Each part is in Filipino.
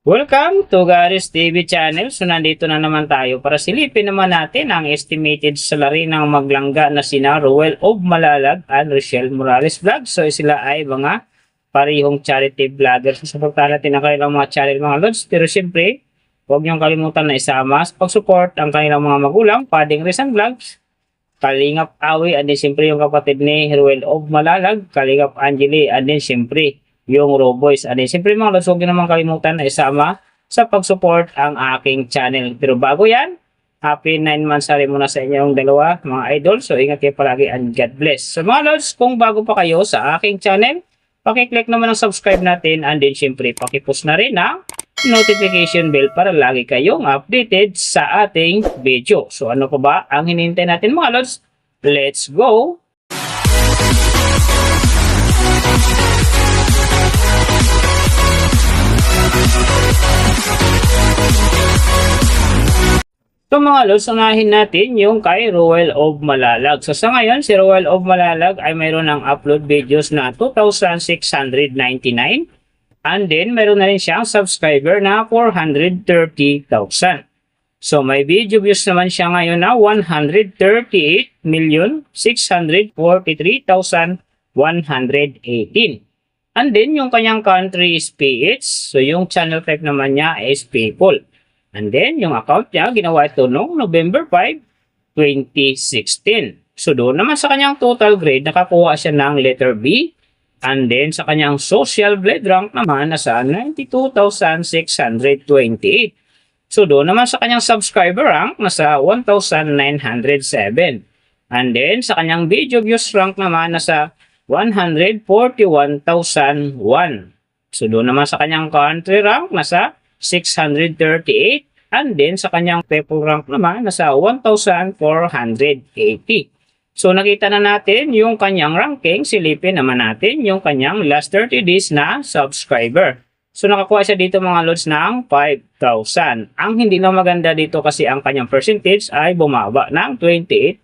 Welcome to Garis TV channel. So nandito na naman tayo para silipin naman natin ang estimated salary ng maglangga na sina Roel of Malalag at Rochelle Morales Vlog. So sila ay mga parihong charity vloggers. Suportahan natin ang kanilang mga channel mga lods. Pero siyempre, huwag niyong kalimutan na isama sa pag-support ang kanilang mga magulang, Pading Rizan Vlogs, Kalingap Awi, and din siyempre yung kapatid ni Roel of Malalag, Kalingap Angeli, and din siyempre yung Roboys. And siyempre mga lods, huwag nyo naman kalimutan na isama sa pag-support ang aking channel. Pero bago yan, happy 9 months sari muna sa inyong dalawa mga idol. So ingat kayo palagi and God bless. So mga lods, kung bago pa kayo sa aking channel, pakiclick naman ang subscribe natin, and then siyempre pakipush na rin ang notification bell para lagi kayong updated sa ating video. So ano pa ba ang hinihintay natin mga lods? Let's go! So mga lods, unahin natin yung kay Roel of Malalag. So sa ngayon, si Roel of Malalag ay mayroon ng upload videos na 2,699. And then, mayroon na rin siyang subscriber na 430,000. So may video views naman siya ngayon na 138,643,118. And then, yung kanyang country is PH. So yung channel type naman niya is People. And then, yung account niya, ginawa ito noong November 5, 2016. So, doon naman sa kanyang total grade, nakakuha siya ng letter B. And then, sa kanyang social blade rank naman, nasa 92,628. So, doon naman sa kanyang subscriber rank, nasa 1,907. And then, sa kanyang video views rank naman, nasa 141,001. So, doon naman sa kanyang country rank, nasa 638, and then sa kanyang people rank naman nasa 1,480. So nakita na natin yung kanyang ranking, silipin naman natin yung kanyang last 30 days na subscriber. So nakakuha siya dito mga lods ng 5,000. Ang hindi na maganda dito kasi ang kanyang percentage ay bumaba ng 28.6%.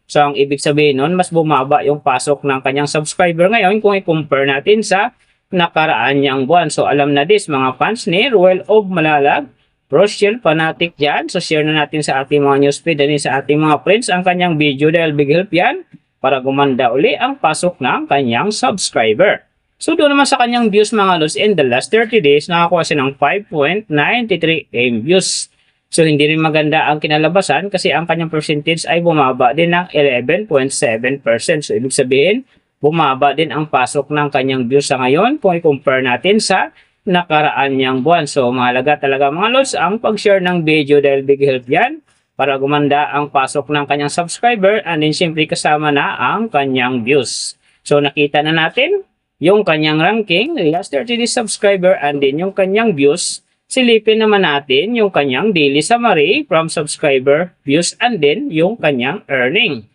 So ang ibig sabihin nun, mas bumaba yung pasok ng kanyang subscriber ngayon kung i-compare natin sa nakaraan niyang buwan. So alam na this mga fans ni Roel of Malalag, Rochelle fanatic dyan. So share na natin sa ating mga newsfeed and sa ating mga friends ang kanyang video dahil big help yan para gumanda uli ang pasok ng kanyang subscriber. So doon naman sa kanyang views mga lods, in the last 30 days nakakuha siya ng 5.93 M views. So hindi rin maganda ang kinalabasan kasi ang kanyang percentage ay bumaba din ng 11.7%. So ibig sabihin, bumaba din ang pasok ng kanyang views sa ngayon kung i-compare natin sa nakaraan niyang buwan. So, mahalaga talaga mga lods ang pag-share ng video dahil big help yan para gumanda ang pasok ng kanyang subscriber, and then siyempre kasama na ang kanyang views. So, nakita na natin yung kanyang ranking, last 30 days subscriber, and then yung kanyang views. Silipin naman natin yung kanyang daily summary from subscriber, views, and then yung kanyang earning.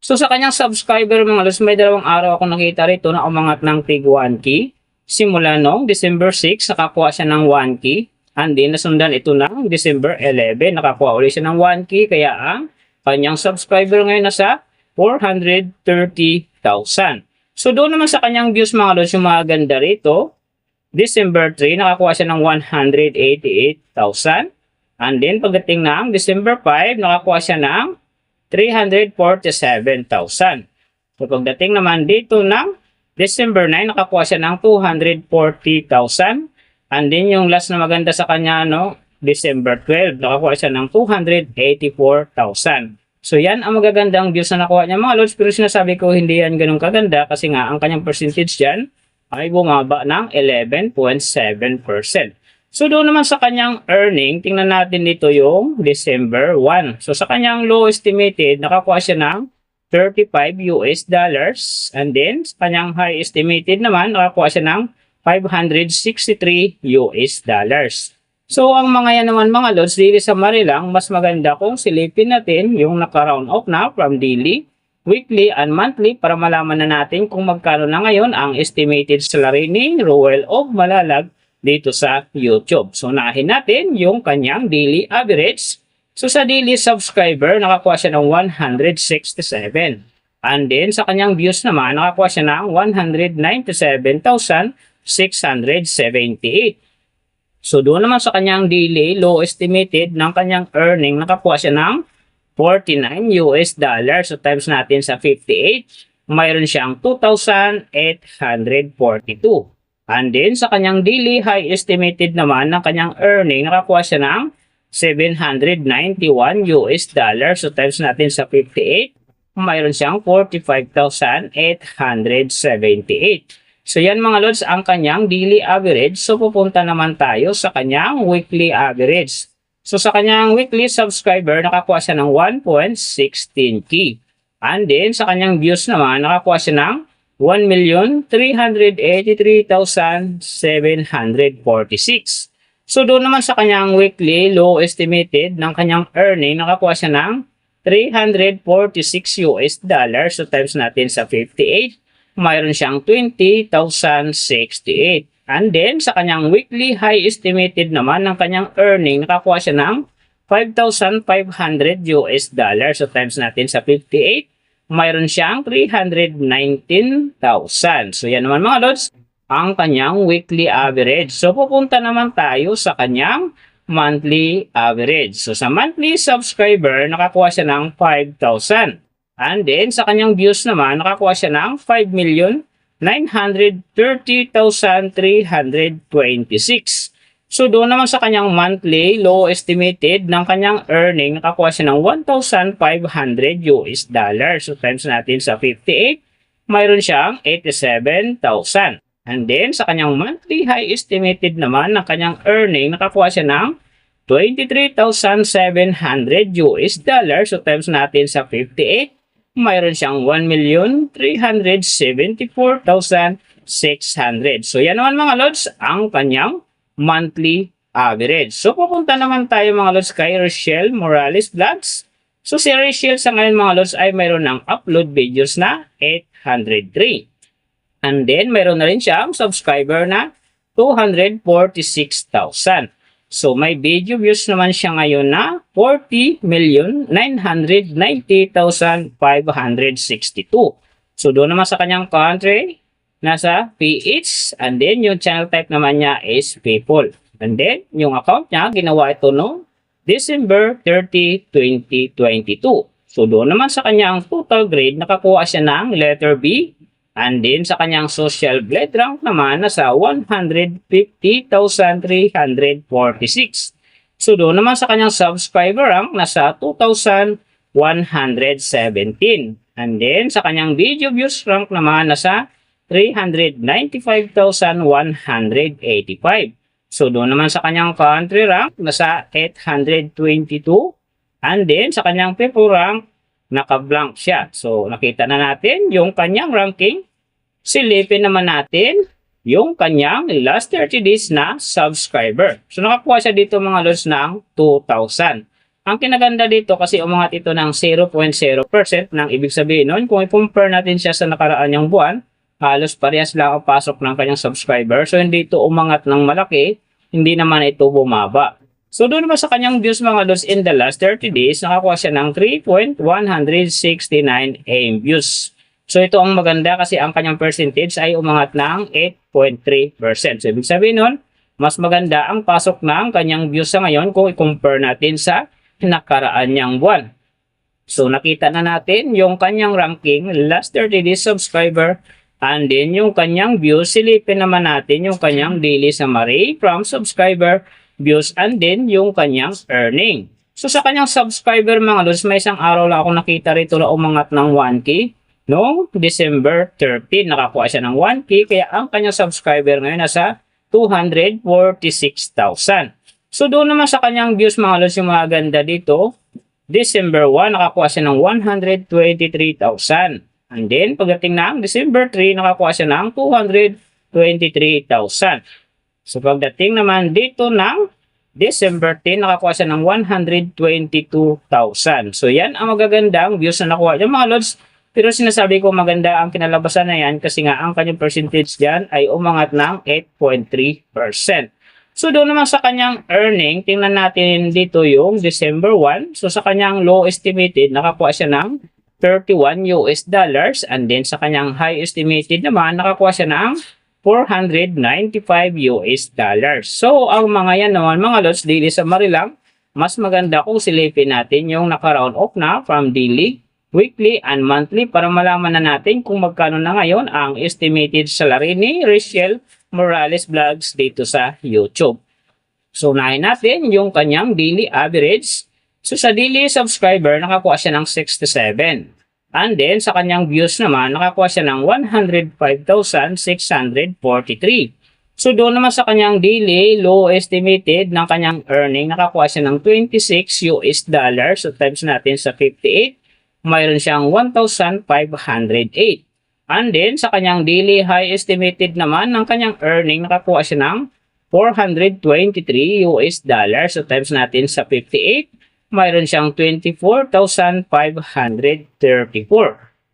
So sa kanyang subscriber mga lods, may dalawang araw ako nakita rito na umangat ng tig 1K. Simula noong December 6, nakakuha siya ng 1K. And then nasundan ito ng December 11, nakakuha ulit siya ng 1K. Kaya ang kanyang subscriber ngayon nasa 430,000. So doon naman sa kanyang views mga lods, yung mga ganda rito. December 3, nakakuha siya ng 188,000. And then pagdating ng December 5, nakakuha siya ng 347,000. So pagdating naman dito ng December 9, nakakuha siya ng 240,000. And then yung last na maganda sa kanya, December 12, nakakuha siya ng 284,000. So yan ang magagandang views na nakuha niya mga lods. Pero sinasabi ko hindi yan ganun kaganda kasi nga ang kanyang percentage dyan ay bumaba ng 11.7%. So doon naman sa kanyang earning, tingnan natin dito yung December 1. So sa kanyang low estimated, nakakuha siya ng $35. And then sa kanyang high estimated naman, nakakuha siya ng $563. So ang mga yan naman mga lods, daily summary lang, mas maganda kung silipin natin yung naka-round off na from daily, weekly, and monthly para malaman na natin kung magkano na ngayon ang estimated salary ni Roel of Malalag dito sa YouTube. So, unahin natin yung kanyang daily average. So, sa daily subscriber, nakakuha siya ng 167. And then, sa kanyang views naman, nakakuha siya ng 197,678. So doon naman sa kanyang daily low estimated ng kanyang earning, nakakuha siya ng 49 US dollars. So times natin sa 58, mayroon siyang 2,842. And then sa kanyang daily high estimated naman ng kanyang earning, nakakuha siya ng 791 US dollars. So times natin sa 58, mayroon siyang 45,878. So yan mga lods ang kanyang daily average. So pupunta naman tayo sa kanyang weekly average. So sa kanyang weekly subscriber, nakakuha siya ng 1.16k. And then sa kanyang views naman, nakakuha siya ng 1,383,746. So doon naman sa kanyang weekly low estimated ng kanyang earning, nakakuha siya ng 346 US dollars. So times natin sa 58, mayroon siyang 20,068. And then, sa kanyang weekly high estimated naman ng kanyang earning, nakakuha siya ng 5,500 US dollars. So times natin sa 58, mayroon siyang 319,000. So yan naman mga lods, ang kanyang weekly average. So pupunta naman tayo sa kanyang monthly average. So sa monthly subscriber, nakakuha siya ng 5,000. And then, sa kanyang views naman, nakakuha siya ng 5,930,326. So, doon naman sa kanyang monthly low estimated ng kanyang earning, nakakuha siya ng 1,500 US dollars. So, times natin sa 58, mayroon siyang 87,000. And then, sa kanyang monthly high estimated naman ng kanyang earning, nakakuha siya ng 23,700 US dollars. So, times natin sa 58, mayroon siyang 1,374,600. So, yan naman mga lods, ang kanyang monthly average. So, pupunta naman tayo mga lods kay Rochelle Morales Vlogs. So, si Rochelle sa ngayon mga lods ay mayroon ng upload videos na 803. And then, mayroon na rin siyang subscriber na 246,000. So, may video views naman siya ngayon na 40,990,562. So, doon naman sa kanyang country, nasa PH. And then, yung channel type naman niya is people. And then, yung account niya, ginawa ito no December 30, 2022. So, doon naman sa kanyang total grade, nakakuha siya ng letter B. And then, sa kanyang social blade rank naman, nasa 150,346. So, doon naman sa kanyang subscriber rank, nasa 2,117. And then, sa kanyang video views rank naman, nasa 395,185. So, doon naman sa kanyang country rank, nasa 822. And then, sa kanyang people rank, naka-blank siya. So, nakita na natin yung kanyang ranking. Silipin naman natin yung kanyang last 30 days na subscriber. So, nakakuha siya dito mga lods ng 2,000. Ang kinaganda dito kasi umangat ito ng 0.0% ng ibig sabihin nun. Kung i-compare natin siya sa nakaraan niyang buwan, halos parehas lang ang pasok ng kanyang subscriber. So, hindi ito umangat ng malaki, hindi naman ito bumaba. So, doon naman sa kanyang views mga lods in the last 30 days, nakakuha siya ng 3.169 AM views. So, ito ang maganda kasi ang kanyang percentage ay umangat ng 8.3%. So, ibig sabihin nun, mas maganda ang pasok ng kanyang views sa ngayon kung i-compare natin sa nakaraan niyang buwan. So, nakita na natin yung kanyang ranking, last 30 days subscriber, and then yung kanyang views. Silipin naman natin yung kanyang daily summary from subscriber, views, and then yung kanyang earning. So sa kanyang subscriber mga lods, may isang araw lang ako nakita rito na umangat ng 1K. Noong December 13, nakakuha siya ng 1K. Kaya ang kanyang subscriber ngayon nasa 246,000. So doon naman sa kanyang views mga lods, yung mga ganda dito. December 1, nakakuha siya ng 123,000. And then pagdating ng December 3, nakakuha siya ng 223,000. So, pagdating naman dito ng December 10, nakakuha siya ng 122,000. So, yan ang magagandang views na nakuha niya mga lods. Pero sinasabi ko maganda ang kinalabasan na yan kasi nga ang kanyang percentage dyan ay umangat ng 8.3%. So, doon naman sa kanyang earning, tingnan natin dito yung December 1. So, sa kanyang low estimated, nakakuha siya ng 31 US dollars. And then, sa kanyang high estimated naman, nakakuha siya ng 495 US dollars. So, ang mga yan naman mga lods, daily summary lang, mas maganda kung silipin natin yung naka-round off na from daily, weekly, and monthly para malaman na natin kung magkano na ngayon ang estimated salary ni Rachel Morales Vlogs dito sa YouTube. So, unahin natin yung kanyang daily average. So, sa daily subscriber, nakakuha siya ng 67. And then, sa kanyang views naman, nakakuha siya ng 105,643. So, doon naman sa kanyang daily, low estimated ng kanyang earning, nakakuha siya ng 26 US dollars. So, times natin sa 58, mayroon siyang 1,508. And then, sa kanyang daily high estimated naman ng kanyang earning, nakakuha siya ng 423 US dollars. So, times natin sa 58, mayroon siyang 24,534.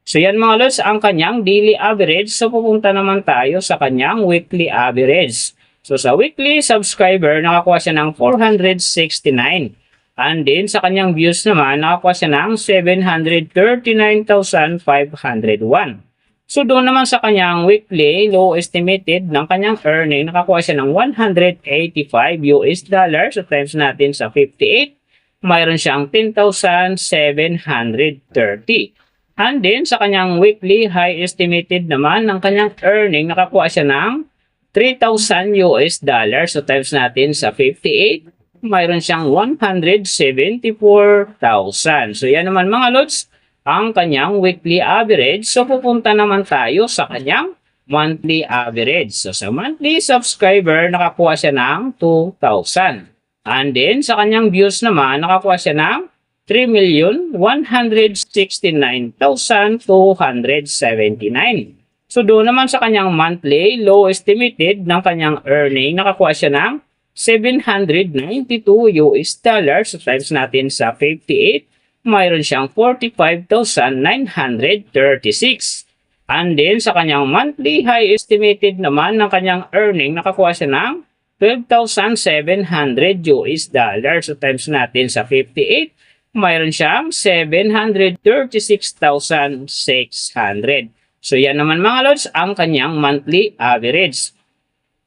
So, yan mga lods, ang kanyang daily average. So, pupunta naman tayo sa kanyang weekly average. So, sa weekly subscriber, nakakuha siya ng 469. And then, sa kanyang views naman, nakakuha siya ng 739,501. So, doon naman sa kanyang weekly, low estimated ng kanyang earning, nakakuha siya ng 185 US dollars. So, times natin sa 58, mayroon siyang 10,730. And then, sa kanyang weekly high estimated naman ng kanyang earning, nakakuha siya ng 3,000 US dollars. So, times natin sa 58, mayroon siyang 174,000. So, yan naman mga lods, ang kanyang weekly average. So, pupunta naman tayo sa kanyang monthly average. So, sa monthly subscriber, nakakuha siya ng 2,000. And then, sa kanyang views naman, nakakuha siya ng 3,169,279. So, doon naman sa kanyang monthly, low estimated ng kanyang earning, nakakuha siya ng 792 US dollars. So, times natin sa 58, mayroon siyang 45,936. And then, sa kanyang monthly high estimated naman ng kanyang earning, nakakuha siya ng 12,700 US dollars. So, times natin sa 58, mayroon siyang 736,600. So, yan naman mga lods, ang kanyang monthly average.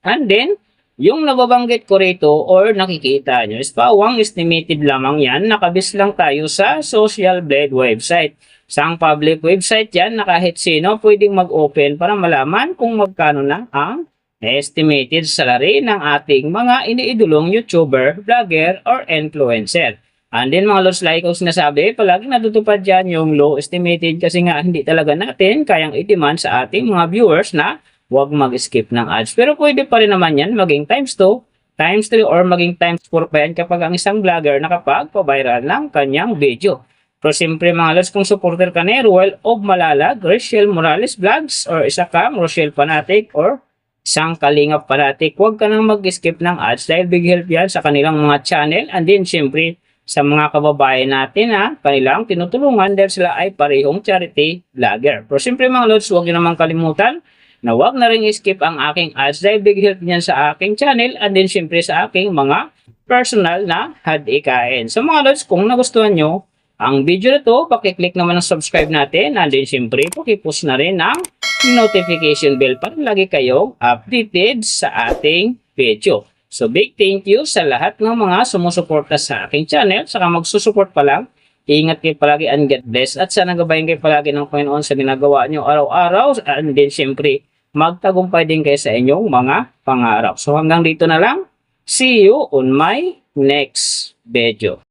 And then, yung nababanggit ko rito or nakikita nyo is pawang estimated lamang yan. Nakabis lang tayo sa Social Blade website. Isang public website yan na kahit sino pwedeng mag-open para malaman kung magkano na ang estimated salary ng ating mga iniidolong YouTuber, vlogger, or influencer. And then mga lods, like ko sinasabi, palaging natutupad dyan yung low estimated kasi nga hindi talaga natin kayang i-demand sa ating mga viewers na huwag mag-skip ng ads. Pero pwede pa rin naman yan maging times 2, times 3, or maging times 4 pa yan kapag ang isang vlogger nakapag-viral ng kanyang video. Pero siyempre mga lods, kung supporter ka ni Ruel of Malalag, Rachel Morales Vlogs, or isa kang Rochelle fanatic, or isang kalingap fanatic, huwag ka nang mag-skip ng ads dahil big help yan sa kanilang mga channel. And then siyempre sa mga kababayan natin na kanilang tinutulungan dahil sila ay parehong charity vlogger. Pero siyempre mga lods, huwag nyo naman kalimutan na huwag na rin skip ang aking ads dahil big help niyan sa aking channel and then siyempre sa aking mga personal na hadikain. So mga lods, kung nagustuhan nyo ang video na to, pakiclick naman ang subscribe natin and then siyempre pakipush na rin ang notification bell para lagi kayong updated sa ating video. So big thank you sa lahat ng mga sumusuporta sa aking channel. Saka magsusupport pa lang. Ingat kayo palagi and God bless. At sana gabayan kayo palagi ng Panginoon sa ginagawa nyo araw-araw. And then siyempre, magtagumpay din kayo sa inyong mga pangarap. So hanggang dito na lang. See you on my next video.